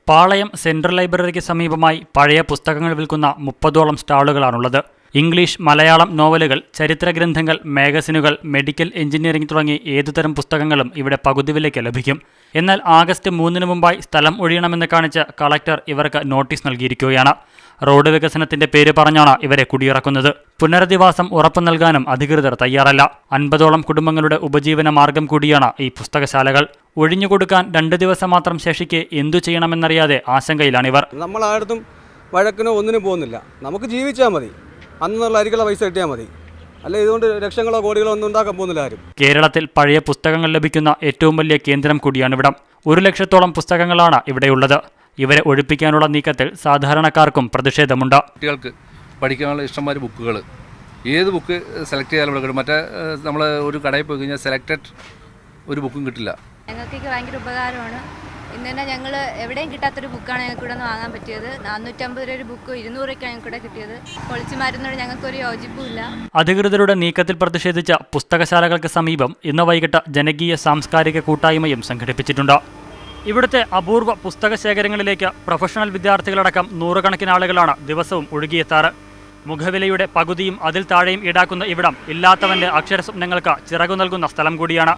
പാളയം central ലൈബ്രറിക്ക് സമീപമായി പഴയ പുസ്തകങ്ങൾ വിൽക്കുന്ന 30ഓളം സ്റ്റാളുകളാണുള്ളത്. ഇംഗ്ലീഷ്, മലയാളം നോവലുകൾ, ചരിത്രഗ്രന്ഥങ്ങൾ, മാഗസിനുകൾ, മെഡിക്കൽ, എഞ്ചിനീയറിംഗ് തുടങ്ങി ഏതുതരം പുസ്തകങ്ങളും ഇവിടെ പകുതി വിലയ്ക്ക് ലഭിക്കും. എന്നാൽ ആഗസ്റ്റ് 3-ന് മുമ്പായി സ്ഥലം ഒഴിയണമെന്ന് കാണിച്ച് കളക്ടർ ഇവർക്ക് നോട്ടീസ് നൽകിയിരിക്കുകയാണ്. റോഡ് വികസനത്തിന്റെ പേര് പറഞ്ഞാണ് ഇവരെ കുടിയിറക്കുന്നത്. പുനരധിവാസം ഉറപ്പു നൽകാനും അധികൃതർ തയ്യാറല്ല. 50ഓളം കുടുംബങ്ങളുടെ ഉപജീവന മാർഗം കൂടിയാണ് ഈ പുസ്തകശാലകൾ. ഒഴിഞ്ഞുകൊടുക്കാൻ 2 ദിവസം മാത്രം ശേഷിക്കെ എന്തു ചെയ്യണമെന്നറിയാതെ ആശങ്കയിലാണിവർ. നമ്മളായിടത്തും വഴക്കിനോ ഒന്നിനും പോകുന്നില്ല. നമുക്ക് ജീവിച്ചാൽ മതി, അന്നുള്ള അരികളെ പൈസ കിട്ടിയാൽ മതി. അല്ല, ഇതുകൊണ്ട് ലക്ഷങ്ങളോ കോടികളോ ഒന്നും ഉണ്ടാക്കാൻ പോകുന്നില്ല ആരും. കേരളത്തിൽ പഴയ പുസ്തകങ്ങൾ ലഭിക്കുന്ന ഏറ്റവും വലിയ കേന്ദ്രം കൂടിയാണിവിടം. 1 ലക്ഷത്തോളം പുസ്തകങ്ങളാണ് ഇവിടെയുള്ളത്. ഇവരെ ഒഴിപ്പിക്കാനുള്ള നീക്കത്തിൽ സാധാരണക്കാർക്കും പ്രതിഷേധമുണ്ട്. കുട്ടികൾക്ക് പഠിക്കാനുള്ള ഇഷ്ടംമാതിരി ബുക്കുകൾ, ഏത് ബുക്ക് സെലക്ട് ചെയ്യാനും കിട്ടും. മറ്റേ നമ്മൾ ഒരു കടയിൽ പോയി കഴിഞ്ഞാൽ സെലക്റ്റഡ് ഒരു ബുക്കും കിട്ടില്ല. ഞങ്ങൾക്ക് ഭയങ്കര ഉപകാരമാണ്. ഇന്ന് തന്നെ ഞങ്ങൾ എവിടെയും കിട്ടാത്തൊരു ബുക്കാണ് ഞങ്ങൾക്ക് ഇവിടെ നിന്ന് വാങ്ങാൻ പറ്റിയത്. 450 രൂപ ഒരു ബുക്ക് 200 രൂപയ്ക്ക് ഞങ്ങൾക്ക് ഇവിടെ കിട്ടിയത്. പൊളിച്ചു മാറ്റുന്നതോട് ഞങ്ങൾക്കൊരു യോജിപ്പുമില്ല. അധികൃതരുടെ നീക്കത്തിൽ പ്രതിഷേധിച്ച പുസ്തകശാലകൾക്ക് സമീപം ഇന്ന് വൈകിട്ട് ജനകീയ സാംസ്കാരിക കൂട്ടായ്മയും സംഘടിപ്പിച്ചിട്ടുണ്ട്. ഇവിടുത്തെ അപൂർവ പുസ്തക ശേഖരങ്ങളിലേക്ക് പ്രൊഫഷണൽ വിദ്യാർത്ഥികളടക്കം 100 കണക്കിന് ആളുകളാണ് ദിവസവും ഒഴുകിയെത്താറ്. മുഖവിലയുടെ പകുതിയും അതിൽ താഴെയും ഈടാക്കുന്ന ഇവിടം ഇല്ലാത്തവന്റെ അക്ഷരസ്വപ്നങ്ങൾക്ക് ചിറകു നൽകുന്ന സ്ഥലം കൂടിയാണ്.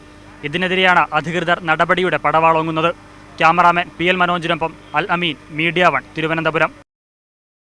ഇതിനെതിരെയാണ് അധികൃതർ നടപടിയുടെ പടവാളോങ്ങുന്നത്. ക്യാമറാമാൻ PL മനോജിനൊപ്പം അൽ അമീൻ, മീഡിയ 1, തിരുവനന്തപുരം.